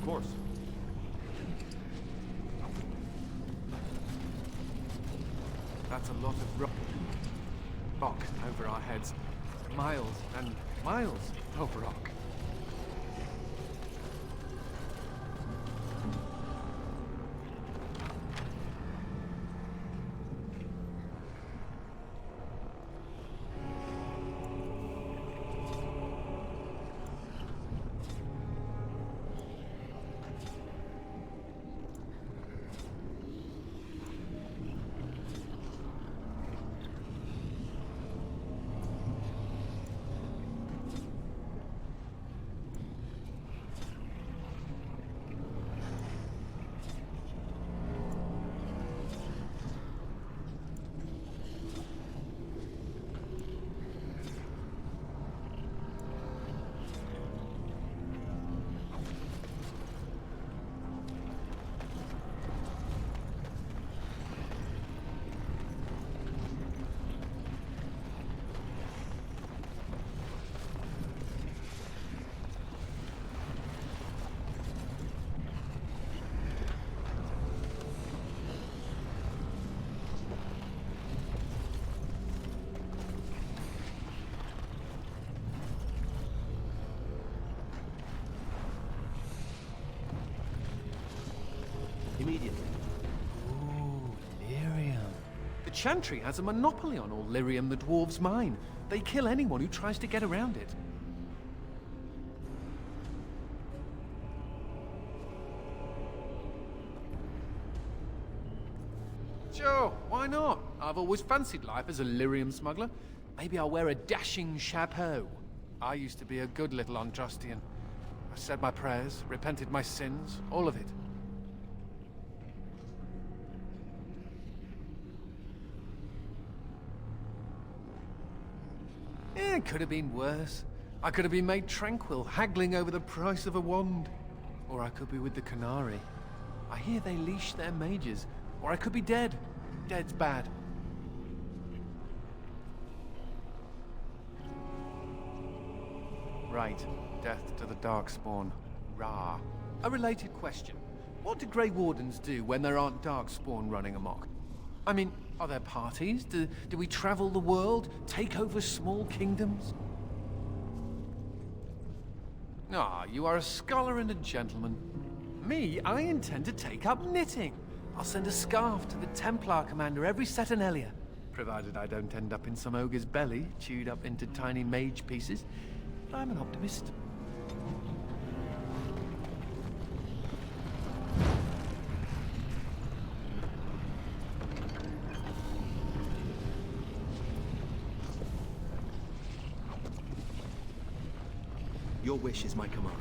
Of course. That's a lot of rock over our heads. Miles and miles of rock. Immediately. Ooh, lyrium. The Chantry has a monopoly on all lyrium the dwarves mine. They kill anyone who tries to get around it. Sure, why not? I've always fancied life as a lyrium smuggler. Maybe I'll wear a dashing chapeau. I used to be a good little Andrastian. I said my prayers, repented my sins, all of it. It could have been worse. I could have been made tranquil, haggling over the price of a wand. Or I could be with the Canary. I hear they leash their mages. Or I could be dead. Dead's bad. Right. Death to the darkspawn. Rah. A related question. What do Grey Wardens do when there aren't darkspawn running amok? I mean, are there parties? Do we travel the world? Take over small kingdoms? Ah, you are a scholar and a gentleman. Me, I intend to take up knitting. I'll send a scarf to the Templar commander every Saturnalia, provided I don't end up in some ogre's belly, chewed up into tiny mage pieces. But I'm an optimist. Your wish is my command.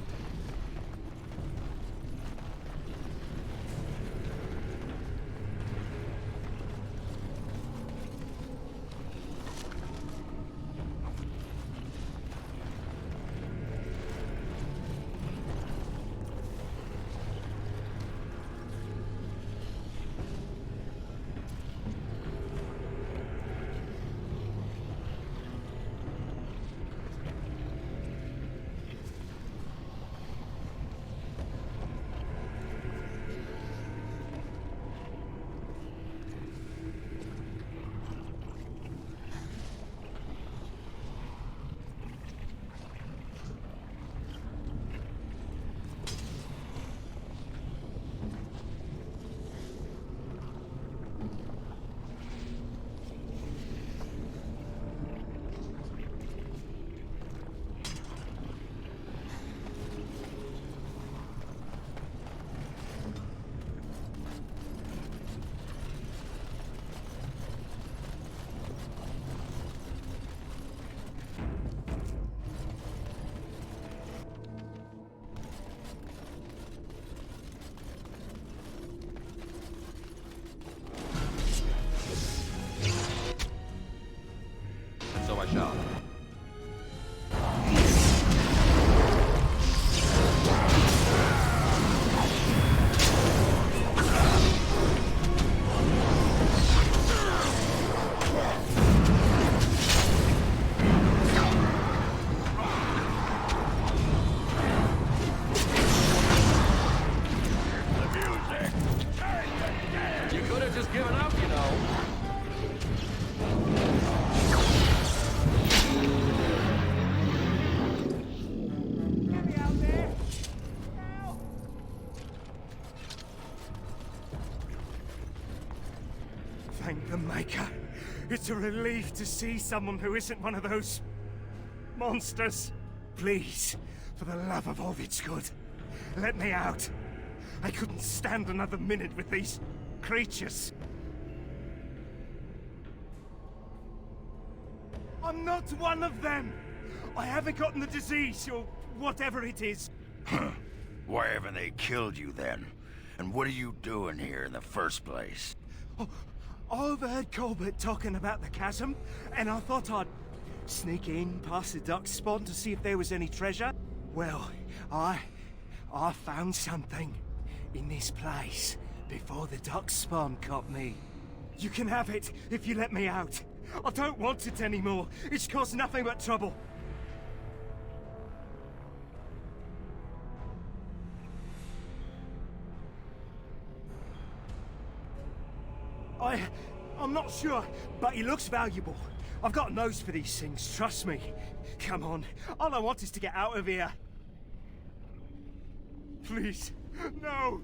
Maker. It's a relief to see someone who isn't one of those... monsters. Please, for the love of all that's good, let me out. I couldn't stand another minute with these creatures. I'm not one of them! I haven't gotten the disease, or whatever it is. Why haven't they killed you then? And what are you doing here in the first place? Oh, I overheard Colbert talking about the chasm, and I thought I'd sneak in past the darkspawn to see if there was any treasure. Well, I found something in this place before the darkspawn caught me. You can have it if you let me out. I don't want it anymore. It's caused nothing but trouble. I'm not sure, but he looks valuable. I've got a nose for these things, trust me. Come on, all I want is to get out of here. Please, no!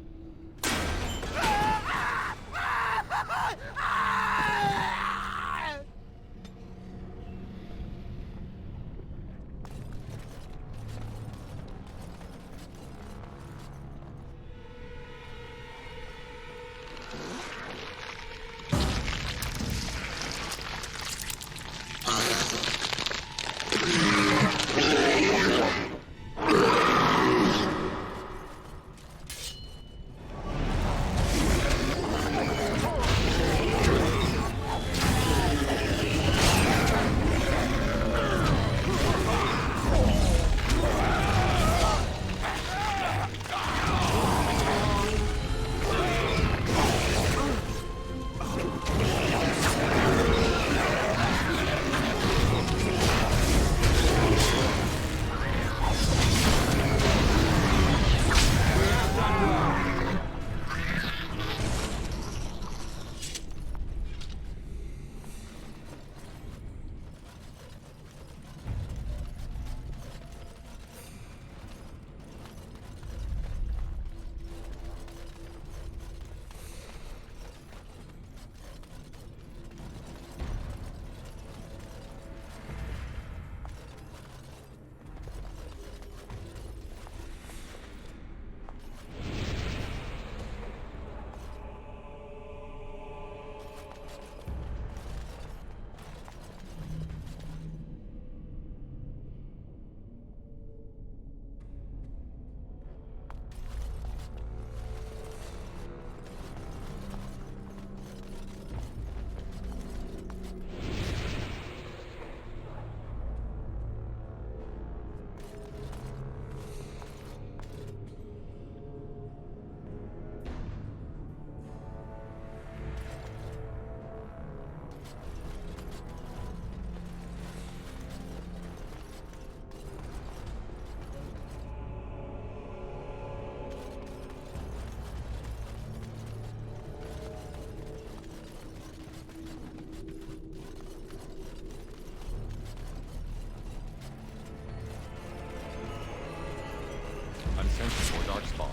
I'm sensing for darkspawn.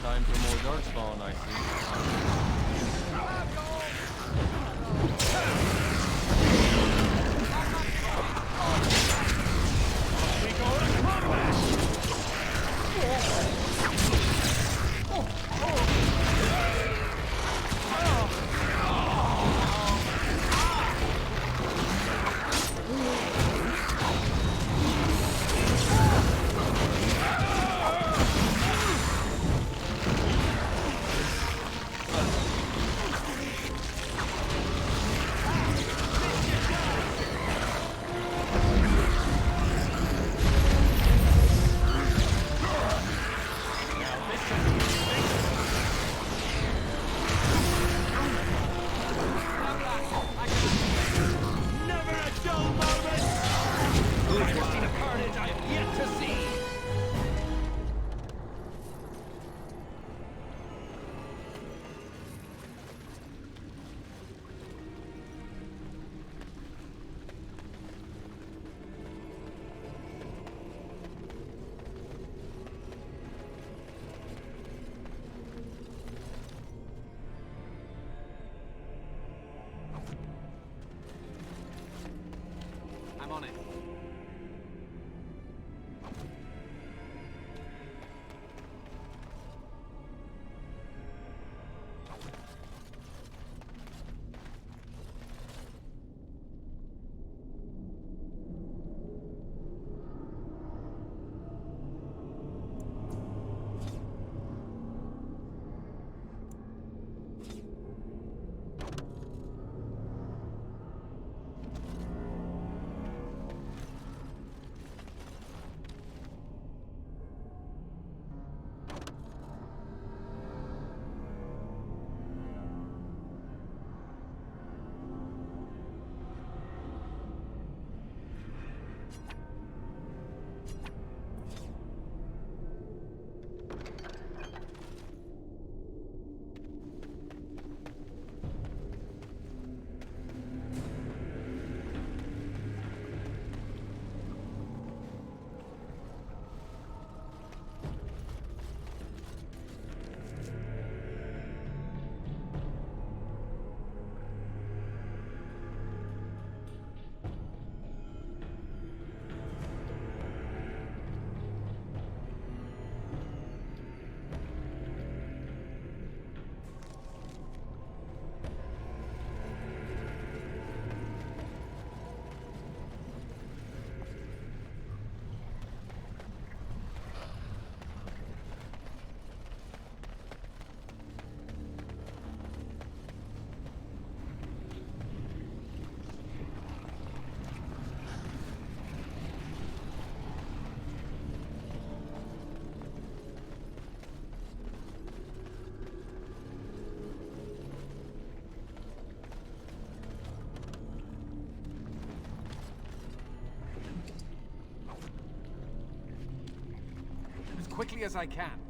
Time for more darkspawn, I quickly as I can.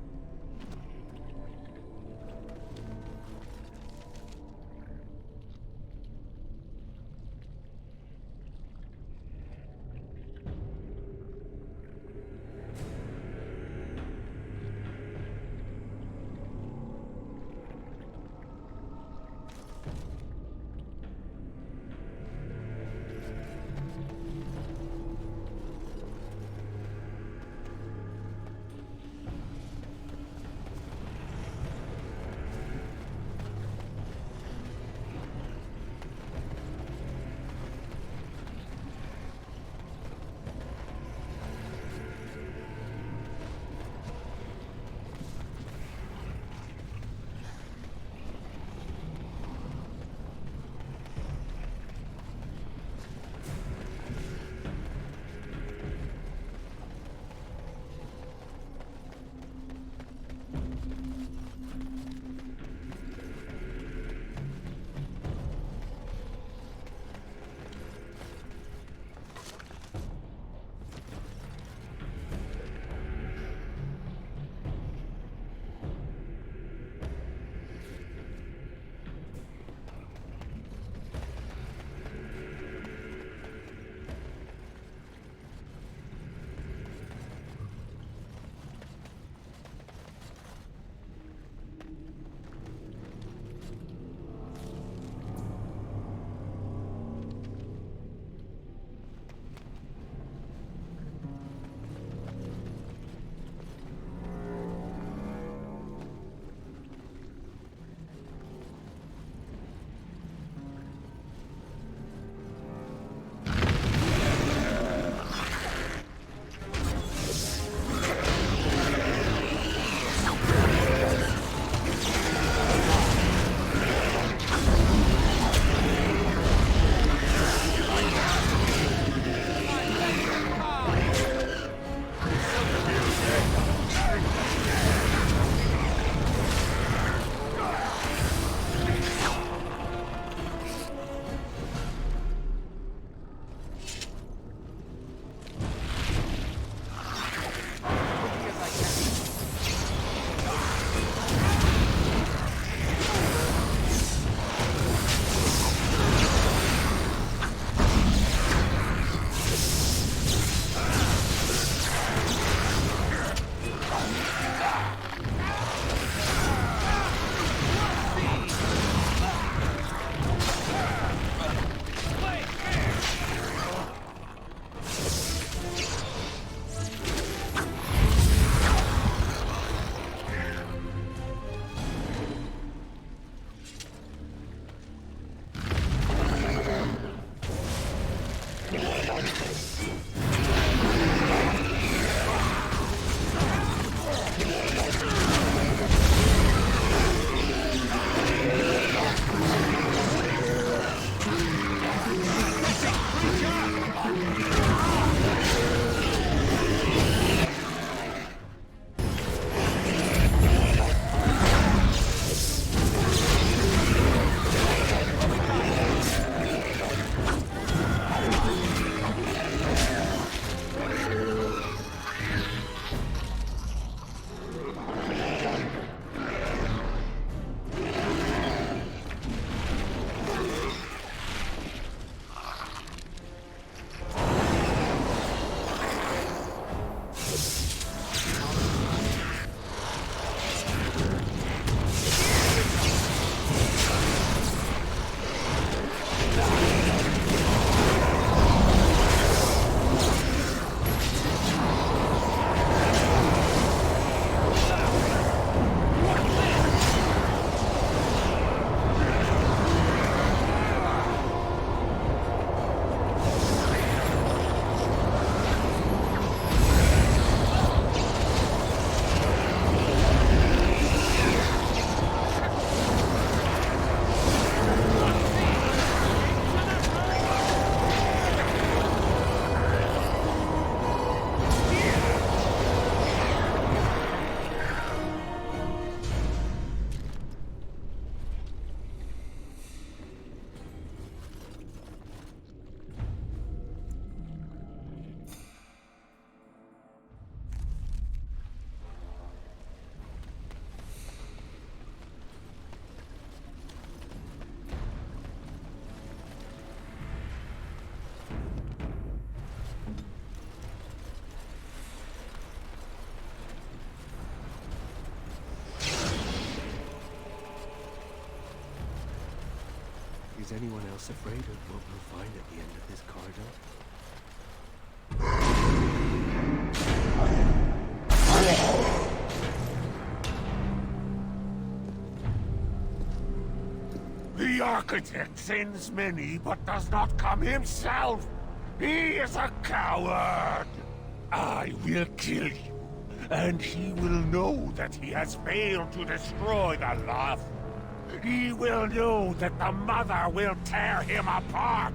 Is anyone else afraid of what we'll find at the end of this corridor? The architect sends many, but does not come himself. He is a coward. I will kill you, and he will know that he has failed to destroy the Lost. He will know that the Mother will tear him apart.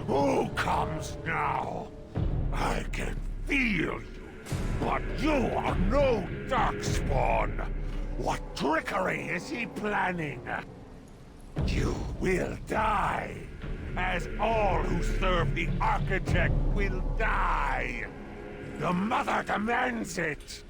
Who comes now? I can feel you. But you are no darkspawn! What trickery is he planning? You will die, as all who serve the Architect will die! The Mother demands it!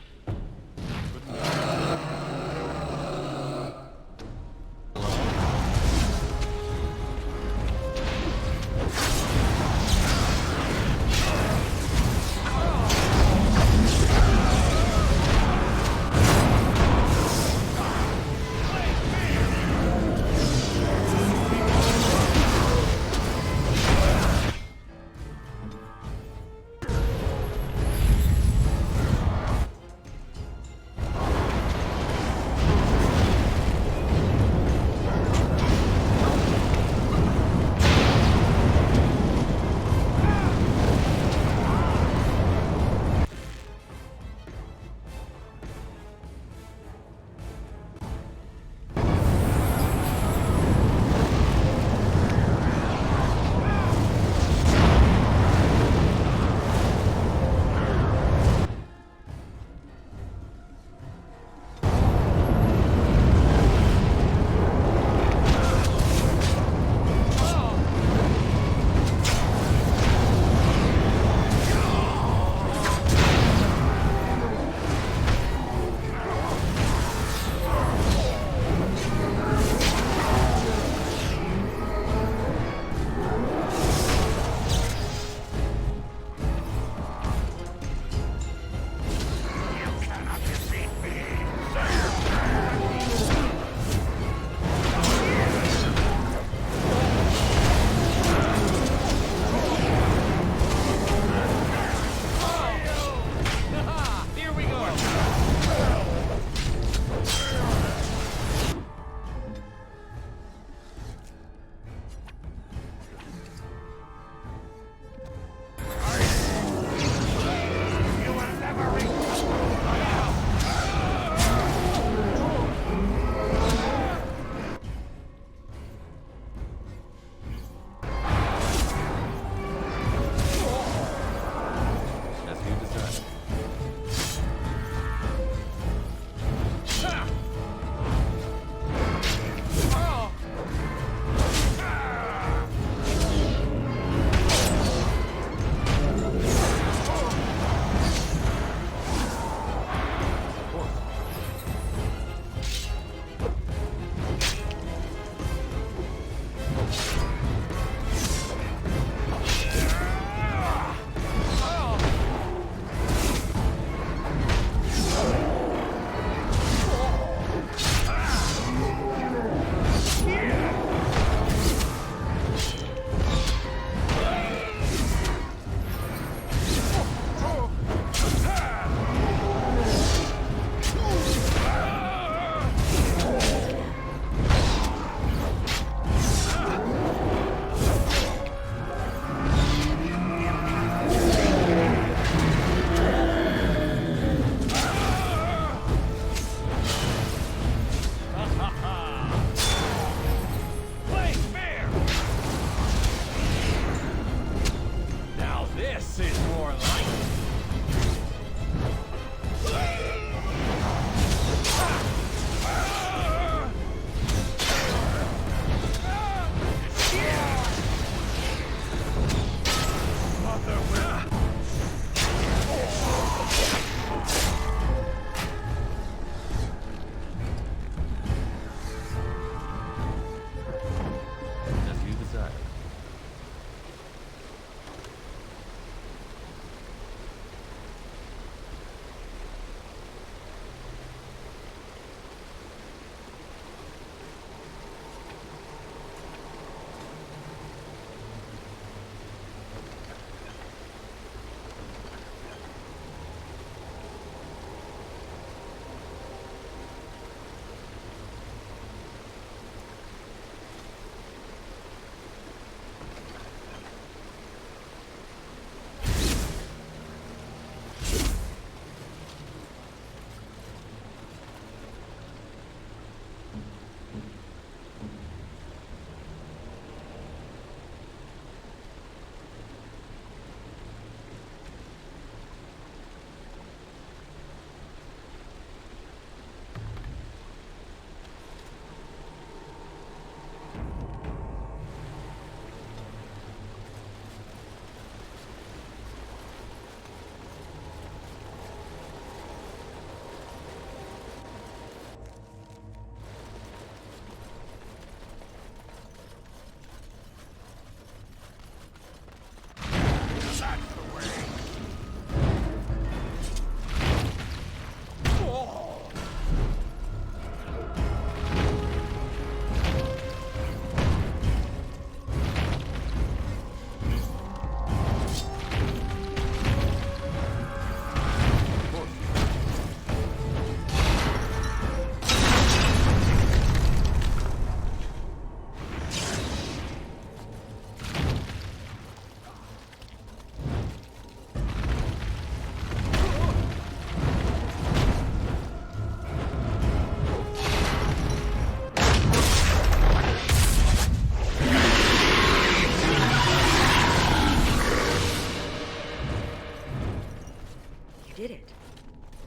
did it.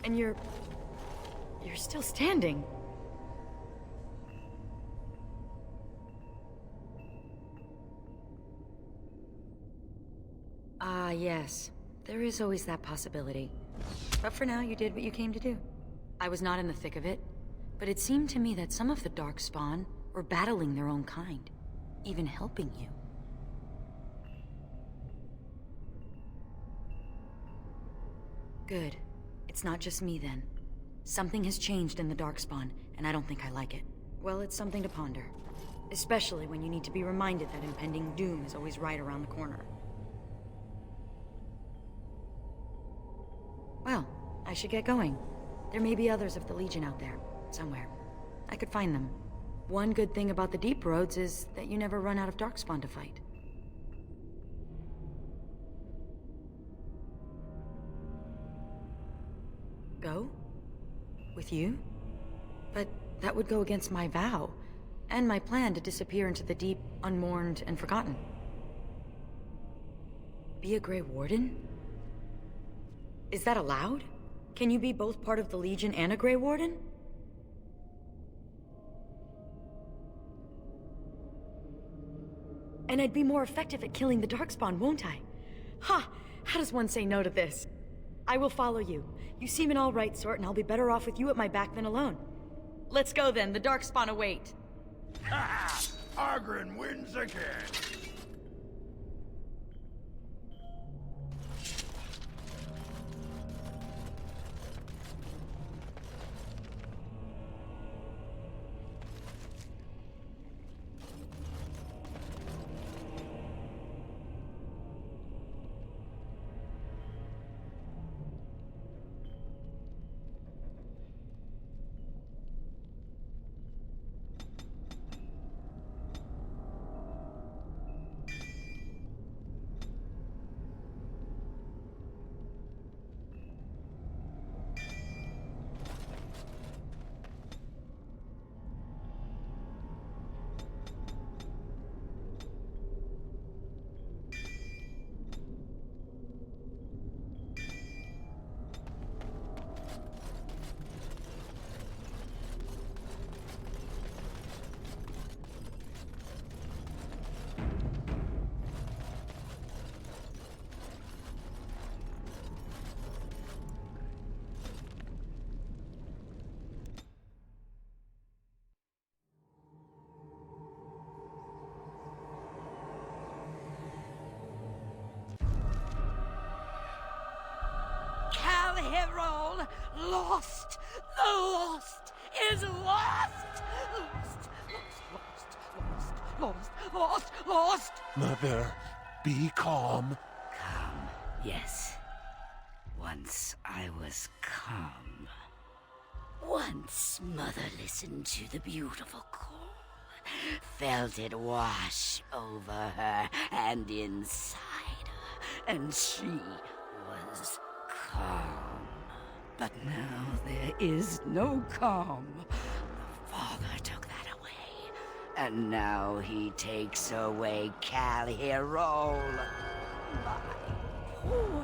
And you're still standing. Ah, yes. There is always that possibility. But for now, you did what you came to do. I was not in the thick of it, but it seemed to me that some of the darkspawn were battling their own kind, even helping you. Good. It's not just me, then. Something has changed in the darkspawn, and I don't think I like it. Well, it's something to ponder. Especially when you need to be reminded that impending doom is always right around the corner. Well, I should get going. There may be others of the Legion out there, somewhere. I could find them. One good thing about the deep roads is that you never run out of darkspawn to fight. Go? With you? But that would go against my vow, and my plan to disappear into the deep, unmourned, and forgotten. Be a Grey Warden? Is that allowed? Can you be both part of the Legion and a Grey Warden? And I'd be more effective at killing the darkspawn, won't I? Ha! How does one say no to this? I will follow you. You seem an all-right sort, and I'll be better off with you at my back than alone. Let's go then, the darkspawn await. Ha! Argrin wins again! Kal'Hirol, lost! The lost is lost! Lost! Mother, be calm. Calm, yes. Once I was calm. Once Mother listened to the beautiful call, felt it wash over her and inside her, and she was calm. But now there is no calm. The Father took that away, and now he takes away Kal'Hirol. My poor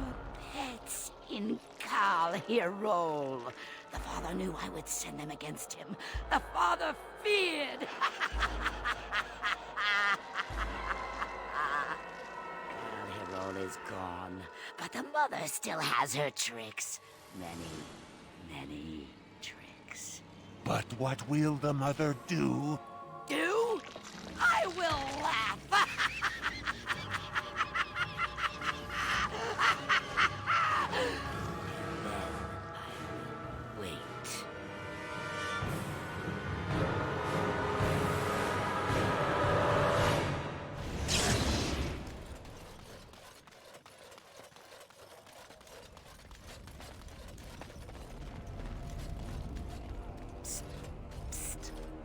pets in Kal'Hirol. The Father knew I would send them against him. The Father feared. Kal'Hirol is gone, but the Mother still has her tricks. Many tricks. But what will the mother do? Do? I will laugh. Then I will wait.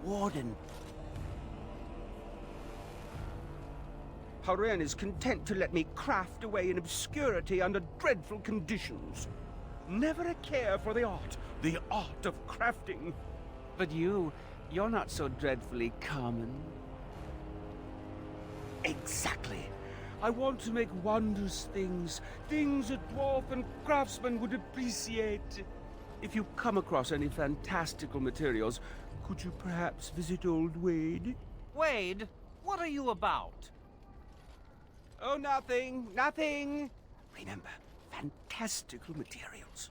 Warden. Haren is content to let me craft away in obscurity under dreadful conditions. Never a care for the art of crafting. But you're not so dreadfully common. Exactly. I want to make wondrous things. Things a dwarf and craftsman would appreciate. If you come across any fantastical materials, could you perhaps visit old Wade? Wade, what are you about? Oh, nothing, nothing. Remember, fantastical materials.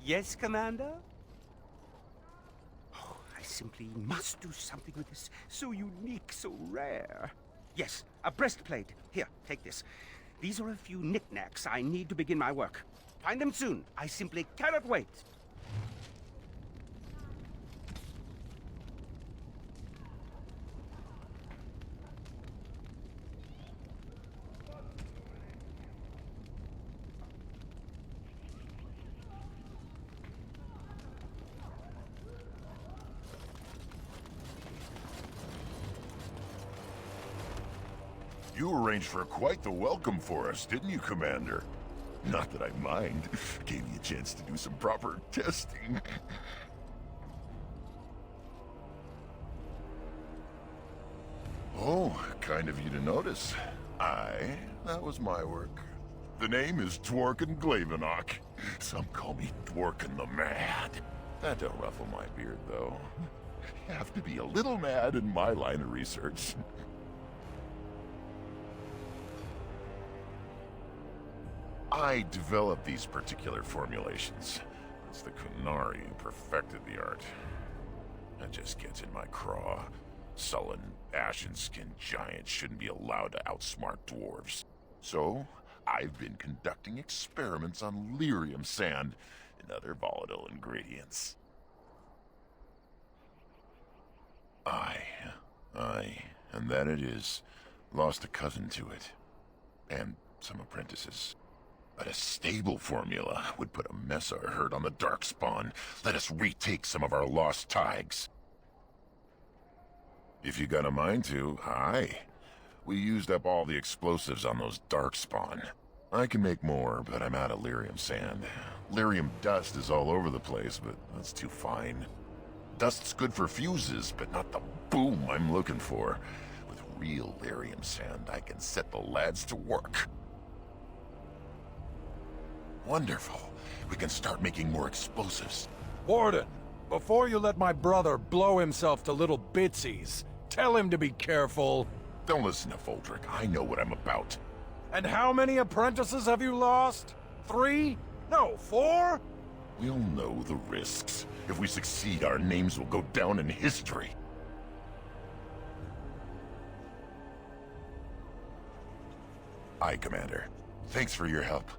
Yes, Commander? Oh, I simply must do something with this. So unique, so rare. Yes, a breastplate. Here, take this. These are a few knickknacks I need to begin my work. Find them soon. I simply cannot wait. You arranged for quite the welcome for us, didn't you, Commander? Not that I mind. Gave me a chance to do some proper testing. Oh, kind of you to notice. That was my work. The name is Dworkin Glavenok. Some call me Dworkin the Mad. That don't ruffle my beard, though. You have to be a little mad in my line of research. I developed these particular formulations. It's the Kunari who perfected the art. That just gets in my craw. Sullen, ashen-skinned giants shouldn't be allowed to outsmart dwarves. So, I've been conducting experiments on lyrium sand and other volatile ingredients. And that it is. Lost a cousin to it. And some apprentices. But a stable formula would put a Mesa herd on the darkspawn. Let us retake some of our lost tiges. If you got a mind to, aye. We used up all the explosives on those darkspawn. I can make more, but I'm out of lyrium sand. Lyrium dust is all over the place, but that's too fine. Dust's good for fuses, but not the boom I'm looking for. With real lyrium sand, I can set the lads to work. Wonderful. We can start making more explosives. Warden, before you let my brother blow himself to little bitsies, tell him to be careful. Don't listen to Foldrick. I know what I'm about. And how many apprentices have you lost? 3? No, 4? We'll know the risks. If we succeed, our names will go down in history. Aye, Commander. Thanks for your help.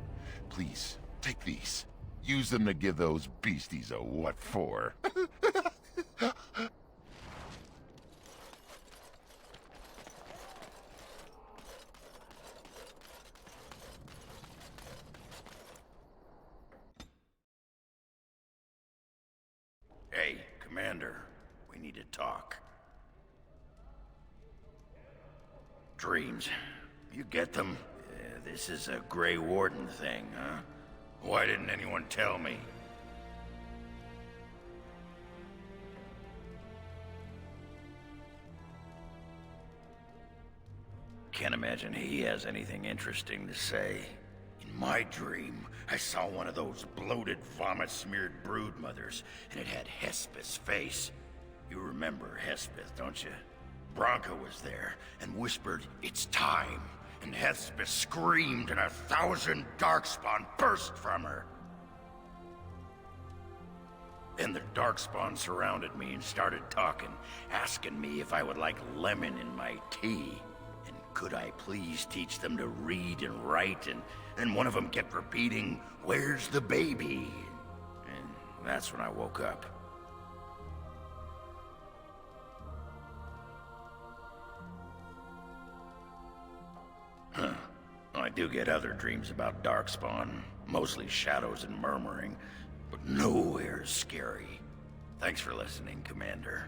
Please, take these. Use them to give those beasties a what for. Hey, Commander. We need to talk. Dreams. You get them? This is a Grey Warden thing, huh? Why didn't anyone tell me? Can't imagine he has anything interesting to say. In my dream, I saw one of those bloated, vomit-smeared broodmothers, and it had Hespeth's face. You remember Hespeth, don't you? Bronca was there and whispered, "It's time." And Hespeth screamed and 1,000 darkspawn burst from her. Then the darkspawn surrounded me and started talking, asking me if I would like lemon in my tea. And could I please teach them to read and write, and one of them kept repeating, "Where's the baby?" And that's when I woke up. I do get other dreams about darkspawn, mostly shadows and murmuring, but nowhere as scary. Thanks for listening, Commander.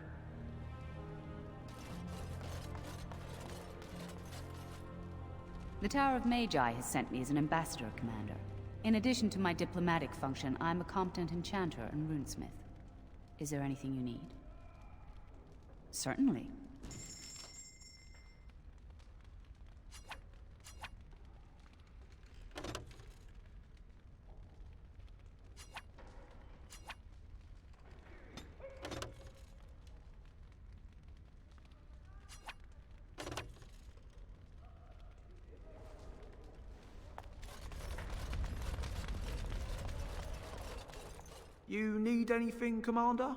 The Tower of Magi has sent me as an ambassador, Commander. In addition to my diplomatic function, I'm a competent enchanter and runesmith. Is there anything you need? Certainly. You need anything, Commander?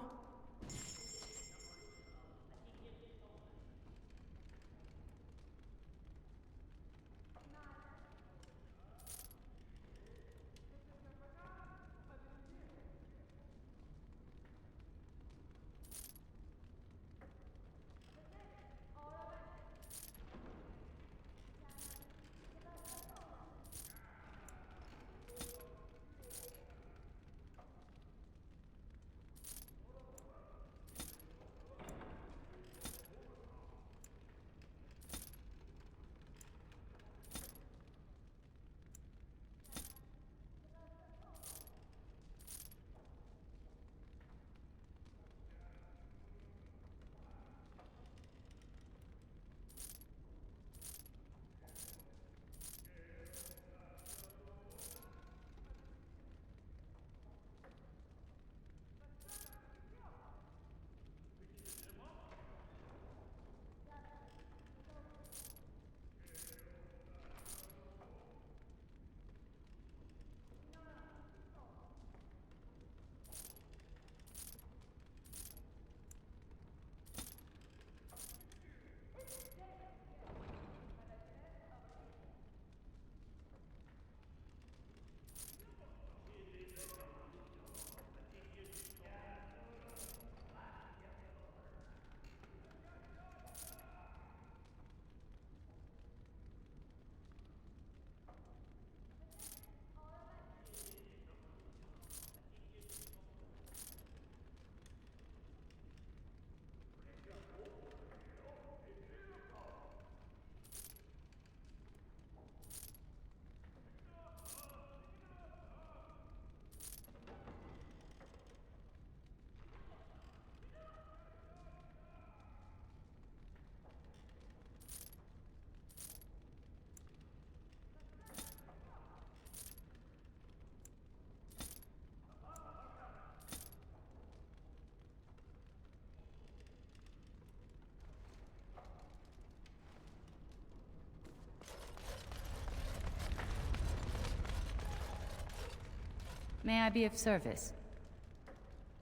May I be of service?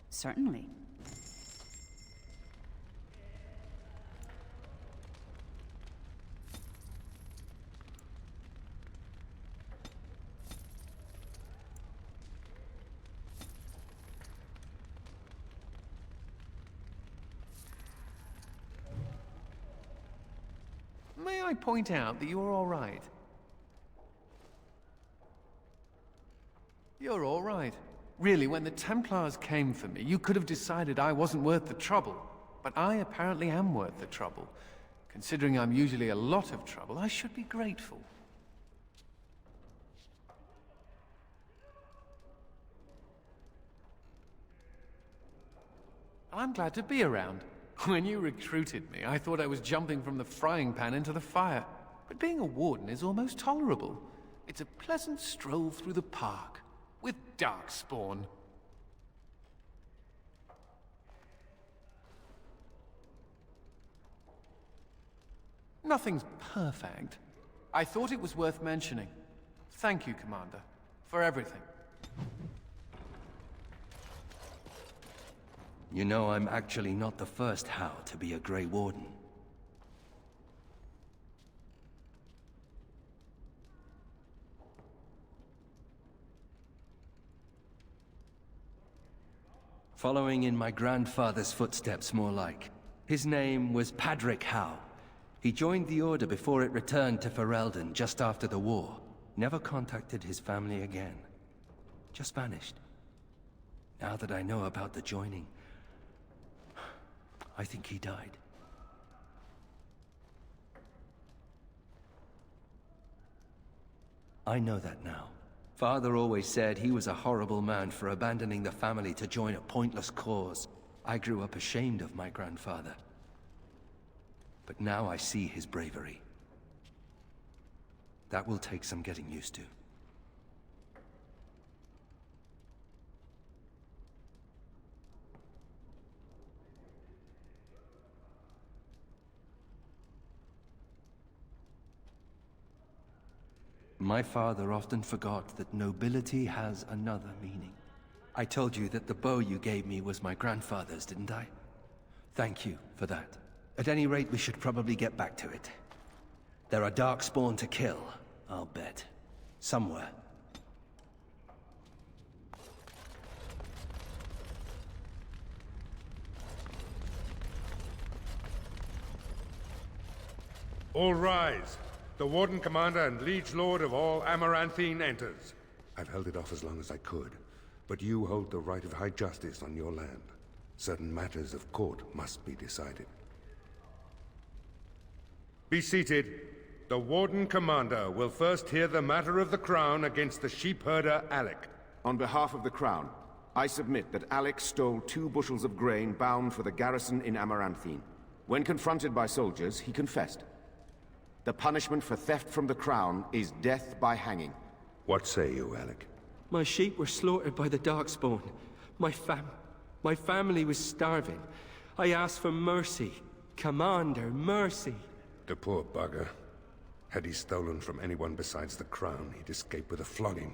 Certainly. May I point out that you're all right? You're all right. Really, when the Templars came for me, you could have decided I wasn't worth the trouble. But I apparently am worth the trouble. Considering I'm usually a lot of trouble, I should be grateful. I'm glad to be around. When you recruited me, I thought I was jumping from the frying pan into the fire. But being a warden is almost tolerable. It's a pleasant stroll through the park, with darkspawn. Nothing's perfect. I thought it was worth mentioning. Thank you, Commander, for everything. You know, I'm actually not the first How to be a Grey Warden. Following in my grandfather's footsteps, more like. His name was Padric Howe. He joined the Order before it returned to Ferelden just after the war. Never contacted his family again. Just vanished. Now that I know about the joining, I think he died. I know that now. Father always said he was a horrible man for abandoning the family to join a pointless cause. I grew up ashamed of my grandfather. But now I see his bravery. That will take some getting used to. My father often forgot that nobility has another meaning. I told you that the bow you gave me was my grandfather's, didn't I? Thank you for that. At any rate, we should probably get back to it. There are darkspawn to kill, I'll bet. Somewhere. All rise. The Warden Commander and Liege Lord of all Amaranthine enters. I've held it off as long as I could, but you hold the right of high justice on your land. Certain matters of court must be decided. Be seated. The Warden Commander will first hear the matter of the Crown against the sheepherder Alec. On behalf of the Crown, I submit that Alec stole 2 bushels of grain bound for the garrison in Amaranthine. When confronted by soldiers, he confessed. The punishment for theft from the Crown is death by hanging. What say you, Alec? My sheep were slaughtered by the darkspawn. My family was starving. I asked for mercy. Commander, mercy. The poor bugger. Had he stolen from anyone besides the Crown, he'd escape with a flogging.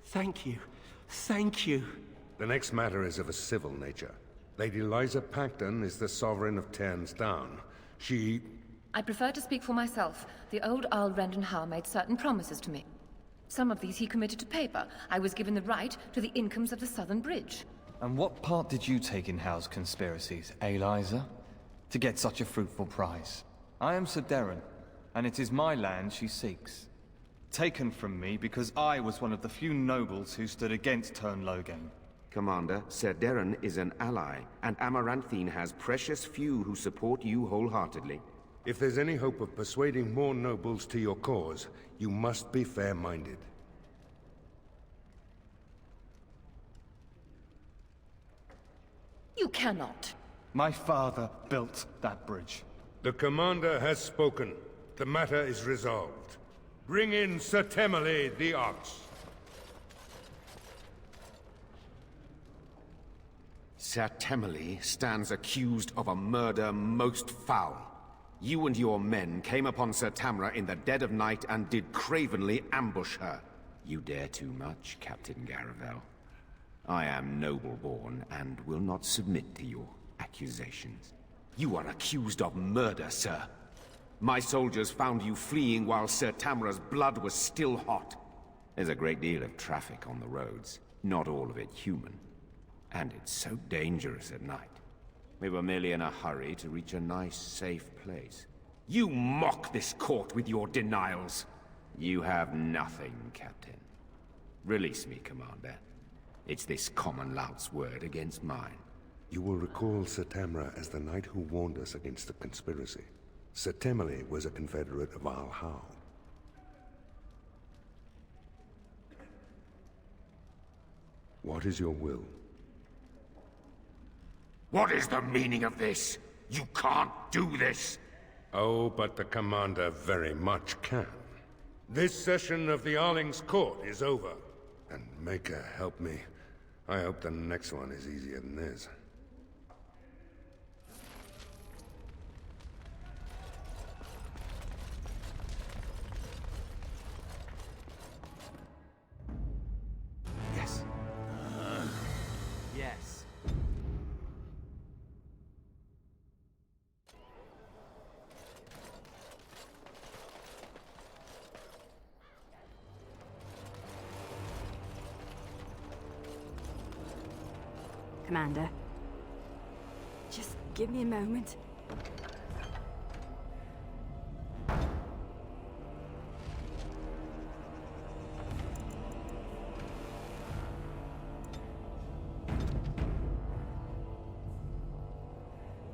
Thank you. Thank you. The next matter is of a civil nature. Lady Liza Pacton is the sovereign of Terns Down. She... I prefer to speak for myself. The old Earl Rendon Howe made certain promises to me. Some of these he committed to paper. I was given the right to the incomes of the Southern Bridge. And what part did you take in Howe's conspiracies, Liza? To get such a fruitful prize? I am Sir Darren, and it is my land she seeks. Taken from me because I was one of the few nobles who stood against Turnlogan. Commander, Sir Darren is an ally, and Amaranthine has precious few who support you wholeheartedly. If there's any hope of persuading more nobles to your cause, you must be fair-minded. You cannot. My father built that bridge. The Commander has spoken. The matter is resolved. Bring in Sir Temele the Ox. Sir Temele stands accused of a murder most foul. You and your men came upon Sir Tamra in the dead of night and did cravenly ambush her. You dare too much, Captain Garavel. I am noble-born and will not submit to your accusations. You are accused of murder, sir. My soldiers found you fleeing while Sir Tamra's blood was still hot. There's a great deal of traffic on the roads, not all of it human. And it's so dangerous at night. We were merely in a hurry to reach a nice, safe place. You mock this court with your denials. You have nothing, Captain. Release me, Commander. It's this common lout's word against mine. You will recall Sir Tamra as the knight who warned us against the conspiracy. Sir Temele was a confederate of Al Howe. What is your will? What is the meaning of this? You can't do this! Oh, but the Commander very much can. This session of the Arling's court is over. And Maker help me. I hope the next one is easier than this. Yes. Yes. Commander, just give me a moment.